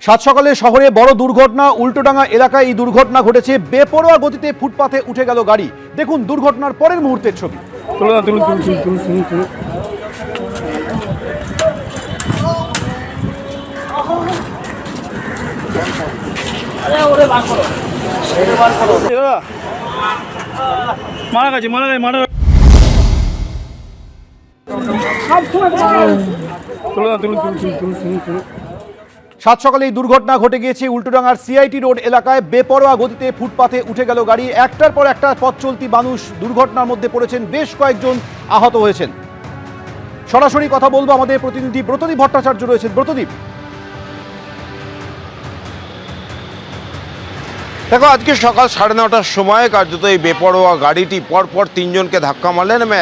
সাত সকালে শহরে বড় দুর্ঘটনা। উল্টোডাঙ্গা এলাকায় এই দুর্ঘটনা ঘটেছে। বেপরোয়া গতিতে ফুটপাতে উঠে গেল গাড়ি। দেখুন দুর্ঘটনার পরের মুহূর্তের ছবি। সাত সকালে এই দুর্ঘটনা ঘটে গিয়েছে উল্টোডাঙ্গার সিআইটি রোড এলাকায়। বেপরোয়া গতিতে ফুটপাতে উঠে গেল গাড়ি। একটার পর একটা পথ চলতি মানুষ দুর্ঘটনার মধ্যে পড়েছেন, বেশ কয়েকজন আহত হয়েছেন। সরাসরি কথা বলবো, আমাদের প্রতিনিধি ব্রতদীপ ভট্টাচার্য রয়েছেন। ব্রতদীপ, দেখো, আজকে সকাল 9:30টার সময় কার্যত এই বেপরোয়া গাড়িটি পরপর তিনজনকে ধাক্কা মারলেন এবং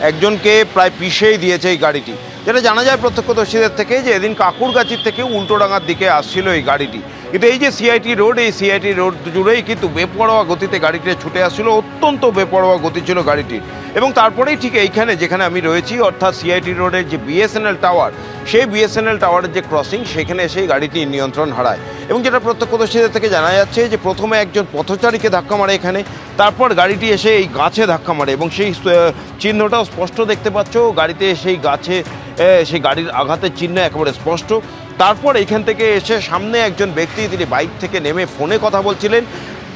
একজনকে প্রায় পিষেই দিয়েছে এই গাড়িটি। যেটা জানা যায় প্রত্যক্ষদর্শীদের থেকে, যে এদিন কাকুরগাছির থেকে উল্টোডাঙ্গার দিকে আসছিল এই গাড়িটি। কিন্তু এই যে সিআইটি রোড, এই সিআইটি রোড জুড়েই কিন্তু বেপরোয়া গতিতে গাড়িটি ছুটে আসছিল। অত্যন্ত বেপরোয়া গতি ছিল গাড়িটির। এবং তারপরেই ঠিক এইখানে যেখানে আমি রয়েছি, অর্থাৎ সিআইটি রোডের যে বিএসএনএল টাওয়ার, সেই বিএসএনএল টাওয়ারের যে ক্রসিং, সেখানে এসেই গাড়িটি নিয়ন্ত্রণ হারায়। এবং যেটা প্রত্যক্ষদর্শীদের থেকে জানা যাচ্ছে যে প্রথমে একজন পথচারীকে ধাক্কা মারে এখানে, তারপর গাড়িটি এসে এই গাছে ধাক্কা মারে এবং সেই চিহ্নটাও স্পষ্ট দেখতে পাচ্ছ। গাড়িতে সেই গাছে সেই গাড়ির আঘাতের চিহ্ন একেবারে স্পষ্ট। তারপর এখান থেকে এসে সামনে একজন ব্যক্তি, তিনি বাইক থেকে নেমে ফোনে কথা বলছিলেন,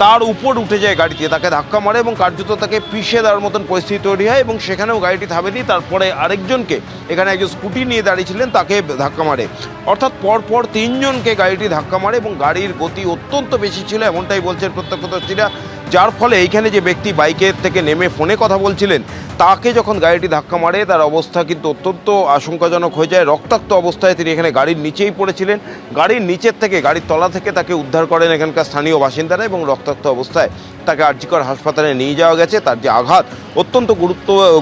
তার উপর উঠে যায় গাড়িতে, তাকে ধাক্কা মারে এবং কার্যত তাকে পিষে দেওয়ার মতন পরিস্থিতি তৈরি হয়। এবং সেখানেও গাড়িটি থামেনি। তারপরে আরেকজনকে, এখানে একজন স্কুটি নিয়ে দাঁড়িয়েছিলেন, তাকে ধাক্কা মারে। অর্থাৎ পরপর তিনজনকে গাড়িটি ধাক্কা মারে এবং গাড়ির গতি অত্যন্ত বেশি ছিল, এমনটাই বলছেন প্রত্যক্ষদর্শীরা। যার ফলে এইখানে যে ব্যক্তি বাইকের থেকে নেমে ফোনে কথা বলছিলেন, তাকে যখন গাড়িটি ধাক্কা মারে, তার অবস্থা কিন্তু অত্যন্ত আশঙ্কাজনক হয়ে যায়। রক্তাক্ত অবস্থায় তিনি এখানে গাড়ির নিচেই পড়েছিলেন। গাড়ির নিচের থেকে, গাড়ির তলা থেকে তাকে উদ্ধার করেন এখানকার স্থানীয় বাসিন্দারা এবং রক্তাক্ত অবস্থায় তাকে আরজিকর হাসপাতালে নিয়ে যাওয়া গেছে। তার যে আঘাত অত্যন্ত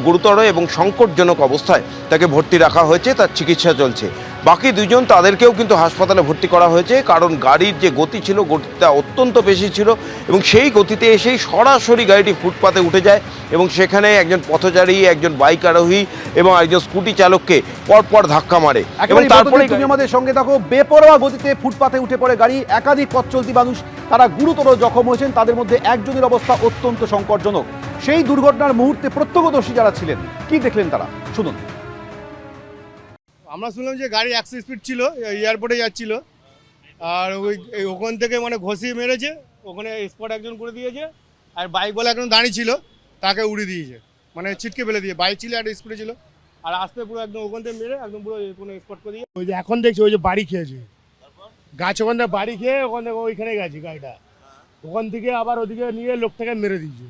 গুরুতর এবং সংকটজনক অবস্থায় তাকে ভর্তি রাখা হয়েছে, তার চিকিৎসা চলছে। বাকি দুজন, তাদেরকেও কিন্তু হাসপাতালে ভর্তি করা হয়েছে, কারণ গাড়ির যে গতি ছিল, গতিটা অত্যন্ত বেশি ছিল এবং সেই গতিতে এসেই সরাসরি গাড়িটি ফুটপাতে উঠে যায় এবং সেখানে একজন পথচারী, একজন বাইক আরোহী এবং একজন স্কুটি চালককে পরপর ধাক্কা মারে। এবং তারপরে তুমি আমাদের সঙ্গে থাকো। বেপরোয়া গতিতে ফুটপাতে উঠে পড়ে গাড়ি। একাধিক পথ চলতি মানুষ, তারা গুরুতর জখম হয়েছেন। তাদের মধ্যে একজনের অবস্থা অত্যন্ত সংকটজনক। সেই দুর্ঘটনার মুহূর্তে প্রত্যক্ষদর্শী যারা ছিলেন, কি দেখলেন তারা, শুনুন। আমরা শুনলাম যে গাড়ি 100 স্পিড ছিল, এয়ারপোর্টে যাচ্ছিল, আর ওখান থেকে মানে ঘষিয়ে মেরেছে, ওখানে স্পট একজন করে দিয়েছে, আর বাইক বলে একজন দাঁড়িয়ে ছিল, তাকে উড়িয়ে দিয়েছে, মানে ছিটকে ফেলে দিয়ে। বাইক ছিল আর স্কুটি ছিল, আর আসতে পুরো একদম ওখান থেকে মেরে একদম পুরো কোনো স্পট করে দিয়ে। ওই যে এখন দেখছি ওই যে বাড়ি খেয়েছে, গাছ ওখান থেকে বাড়ি খেয়ে ওখান থেকে ওইখানে গেছে গাড়িটা, ওখান থেকে আবার ওদিকে নিয়ে লোকটাকে মেরে দিয়েছে।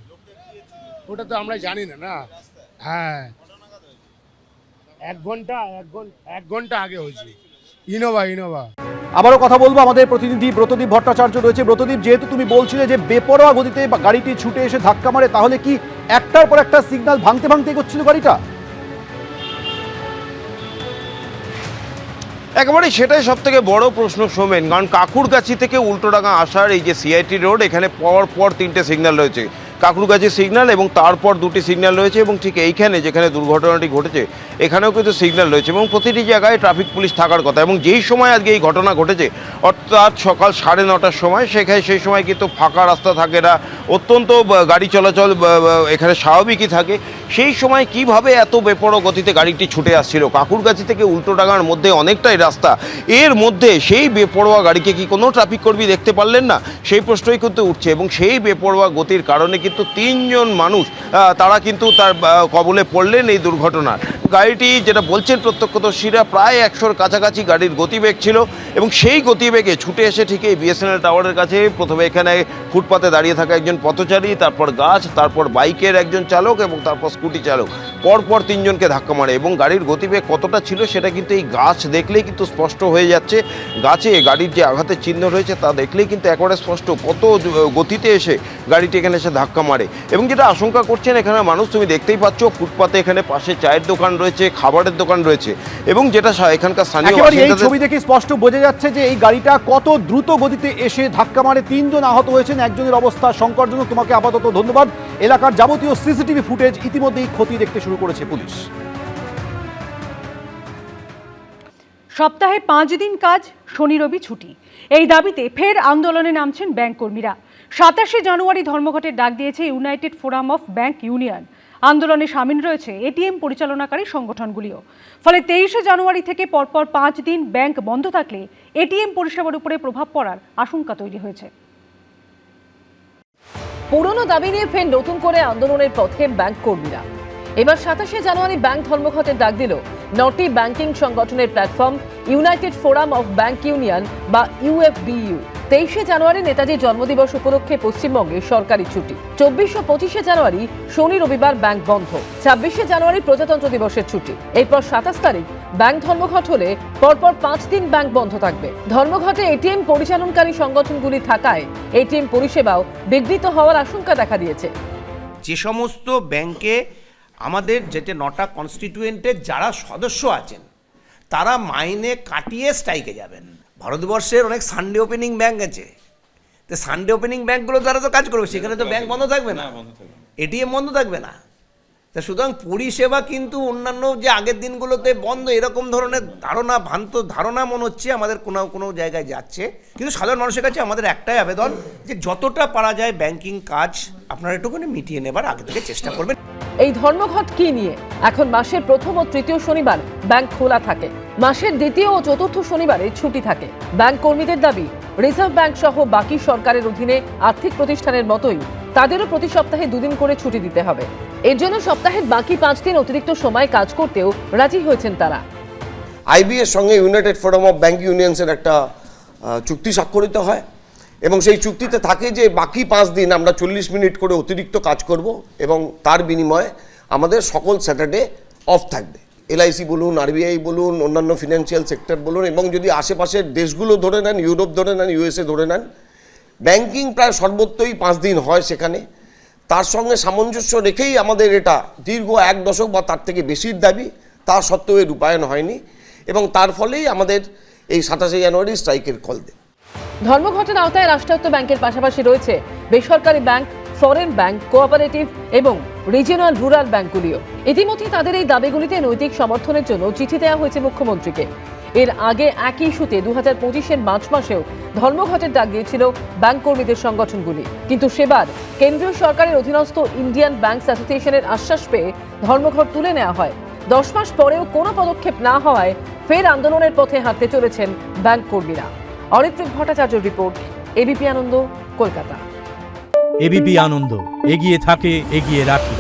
ওটা তো আমরা জানি না। না, হ্যাঁ, এক ঘন্টা আগে হয়েছে। ইনোভা। আবারও কথা বলবো, আমাদের প্রতিনিধি ব্রতদীপ ভট্টাচার্য রয়েছে। ব্রতদীপ, যেহেতু তুমি বলছিলে যে বেপরোয়া গতিতে গাড়িটি ছুটে এসে ধাক্কা মারে, তাহলে কি একটার পর একটা সিগন্যাল ভাঙতে এগোচ্ছিল গাড়িটা? একেবারে সেটাই সব থেকে বড় প্রশ্ন সোমেন, কারণ কাকুরগাছি থেকে উল্টোডাঙ্গা আসার এই যে সিআইটি রোড, এখানে পর 3টে সিগন্যাল রয়েছে। কাকুরগাছি সিগন্যাল এবং তারপর 2টি সিগন্যাল রয়েছে এবং ঠিক এইখানে যেখানে দুর্ঘটনাটি ঘটেছে, এখানেও কিন্তু সিগন্যাল রয়েছে এবং প্রতিটি জায়গায় ট্রাফিক পুলিশ থাকার কথা। এবং যেই সময় আজকে এই ঘটনা ঘটেছে, অর্থাৎ সকাল 9:30টার সময়, সেই সময় কিন্তু ফাঁকা রাস্তা থাকে না, অত্যন্ত গাড়ি চলাচল এখানে স্বাভাবিকই থাকে। সেই সময় কিভাবে এত বেপরোয়া গতিতে গাড়িটি ছুটে আসছিল? কাকুরগাছি থেকে উল্টোডাঙ্গার মধ্যে অনেকটাই রাস্তা, এর মধ্যে সেই বেপরোয়া গাড়িকে কি কোনো ট্রাফিক কর্মী দেখতে পারলেন না? সেই প্রশ্নই কিন্তু উঠছে। এবং সেই বেপরোয়া গতির কারণে কিন্তু 3জন মানুষ, তারা কিন্তু তার কবলে পড়লেন এই দুর্ঘটনার। গাড়িটি, যেটা বলছেন প্রত্যক্ষদর্শীরা, প্রায় 100-র কাছাকাছি গাড়ির গতিবেগ ছিল এবং সেই গতিবেগে ছুটে এসে ঠিক এই বিএসএনএল টাওয়ারের কাছে প্রথমে এখানে ফুটপাতে দাঁড়িয়ে থাকা একজন পথচারী, তারপর গাছ, তারপর বাইকের একজন চালক এবং তারপর স্কুটি চালক, পরপর 3জনকে ধাক্কা মারে। এবং গাড়ির গতিবেগ কতটা ছিল সেটা কিন্তু এই গাছ দেখলেই কিন্তু স্পষ্ট হয়ে যাচ্ছে। গাছে গাড়ির যে আঘাতের চিহ্ন রয়েছে তা দেখলেই কিন্তু একেবারে স্পষ্ট কত গতিতে এসে গাড়িটি এখানে এসে ধাক্কা মারে। এবং যেটা আশঙ্কা করছেন এখানে মানুষ, তুমি দেখতেই পাচ্ছ ফুটপাতে এখানে পাশে চায়ের দোকান রয়েছে, খাবারের দোকান রয়েছে এবং যেটা এখানকার স্থানীয় এই ছবি দেখে স্পষ্ট বোঝা যাচ্ছে যে এই গাড়িটা কত দ্রুত গতিতে এসে ধাক্কা মারে। 3জন আহত হয়েছেন, একজনের অবস্থা সংকটজনক। তোমাকে আপাতত ধন্যবাদ। এলাকার যাবতীয় সিসিটিভি ফুটেজ ইতিমধ্যেই খতিয়ে দেখতে শুরু করেছে পুলিশ। সপ্তাহে 5 দিন কাজ, শনি রবি ছুটি। এই দাবিতে ফের আন্দোলনে নামছেন ব্যাংক কর্মীরা। 27 জানুয়ারি ধর্মঘটের ডাক দিয়েছে United forum of bank union. আন্দোলনে সামিল রয়েছে এটিএম পরিচালনাকারী সংগঠনগুলিও। ফলে 23 জানুয়ারি থেকে পরপর 5 দিন ব্যাংক বন্ধ থাকলে এটিএম পরিষেবার উপরে প্রভাব পড়ার আশঙ্কা তৈরি হয়েছে। পুরনো দাবি নিয়ে ফের নতুন করে আন্দোলনের পথে ব্যাংক কর্মীরা। এবার 27 জানুয়ারি ব্যাংক ধর্মঘটের ডাক দিল 9টি ব্যাংকিং সংগঠনের platform United forum of bank union বা ইউএফবিইউ। 23 জানুয়ারি নেতাজির জন্মদিবস উপলক্ষে পশ্চিমবঙ্গে সরকারি ছুটি। 24 ও 25 জানুয়ারি শনি রবিবার ব্যাংক বন্ধ। 26 জানুয়ারি প্রজাতন্ত্র দিবসের ছুটি। এরপর 27 তারিখ ব্যাংক ধর্মঘট হলে পরপর 5 দিন ব্যাংক বন্ধ থাকবে। ধর্মঘটে এটিএম পরিচালনকারী সংগঠনগুলি থাকায় এটিএম পরিষেবাও বিঘ্নিত হওয়ার আশঙ্কা দেখা দিয়েছে। যে সমস্ত ব্যাংকে আমাদের যেটা 9টা কনস্টিটিউয়েন্টের যারা সদস্য আছেন তারা মাইনে কাটিয়ে স্ট্রাইকে যাবেন। ভারতবর্ষের অনেক সানডে ওপেনিং ব্যাংক আছে, তো সানডে ওপেনিং ব্যাংকগুলো তারা তো কাজ করবে, সেখানে তো ব্যাংক বন্ধ থাকবে না, এটিএম বন্ধ থাকবে না। তা সুতরাং পরিষেবা কিন্তু অন্যান্য যে আগের দিনগুলোতে বন্ধ এরকম ধরনের ভ্রান্ত ধারণা মনে হচ্ছে আমাদের কোনো জায়গায় যাচ্ছে। কিন্তু সাধারণ মানুষের কাছে আমাদের একটাই আবেদন যে যতটা পারা যায় ব্যাংকিং কাজ আপনারা একটুখানি মিটিয়ে নেবার আগে থেকে চেষ্টা করবেন। এই ধর্মঘট কি নিয়ে? এখন মাসের প্রথম ও তৃতীয় শনিবার ব্যাংক খোলা থাকে, মাসের দ্বিতীয় ও চতুর্থ শনিবারে ছুটি থাকে। ব্যাংক কর্মীদের দাবি রিজার্ভ ব্যাংক সহ বাকি সরকারের অধীনে আর্থিক প্রতিষ্ঠানের মতোই তাদেরও প্রতি সপ্তাহে 2 দিন করে ছুটি দিতে হবে। এর জন্য সপ্তাহের বাকি 5 দিন অতিরিক্ত সময় কাজ করতেও রাজি হয়েছেন তারা। আইবি এর সঙ্গে ইউনাইটেড ফোরাম অফ ব্যাংক ইউনিয়নসের একটা চুক্তি স্বাক্ষরিত হয় এবং সেই চুক্তিতে থাকে যে বাকি 5 দিন আমরা 40 মিনিট করে অতিরিক্ত কাজ করব এবং তার বিনিময়ে আমাদের সকল স্যাটারডে অফ থাকবে। এলআইসি বলুন, আরবিআই বলুন, অন্যান্য ফিনান্সিয়াল সেক্টর বলুন, এবং যদি আশেপাশের দেশগুলো ধরে নেন, ইউরোপ ধরে নেন, ইউএসএ ধরে নেন, ব্যাংকিং প্রায় সর্বত্রই 5 দিন হয় সেখানে। তার সঙ্গে সামঞ্জস্য রেখেই আমাদের এটা দীর্ঘ 1 দশক বা তার থেকে বেশির দাবি, তা সত্ত্বেও এর রূপায়ণ হয়নি এবং তার ফলেই আমাদের এই 27 জানুয়ারি স্ট্রাইকের কল দেয়। ধর্মঘটের আওতায় রাষ্ট্রায়ত্ত ব্যাংকের পাশাপাশি রয়েছে বেসরকারি ব্যাংক, ফরেন ব্যাংক, কোঅপারেটিভ এবং রিজিওনাল রুরাল ব্যাংকগুলিও। ইতিমধ্যে তাদের এই দাবিগুলিতে নৈতিক সমর্থনের জন্য চিঠি দেওয়া হয়েছে মুখ্যমন্ত্রীকে। এর আগে একই ইস্যুতে 2025-এর মার্চ মাসেও ধর্মঘটের ডাক দিয়েছিল ব্যাংক কর্মীদের সংগঠনগুলি, কিন্তু সেবার কেন্দ্রীয় সরকারের অধীনস্থ ইন্ডিয়ান ব্যাংকস অ্যাসোসিয়েশনের আশ্বাস পেয়ে ধর্মঘট তুলে নেওয়া হয়। 10 মাস পরেও কোনো পদক্ষেপ না হওয়ায় ফের আন্দোলনের পথে হাঁটতে চলেছেন ব্যাংক কর্মীরা। অরিত্রিক ভট্টাচার্যের রিপোর্ট, এবিপি আনন্দ, কলকাতা। এবিপি আনন্দ, এগিয়ে থাকে, এগিয়ে রাখে।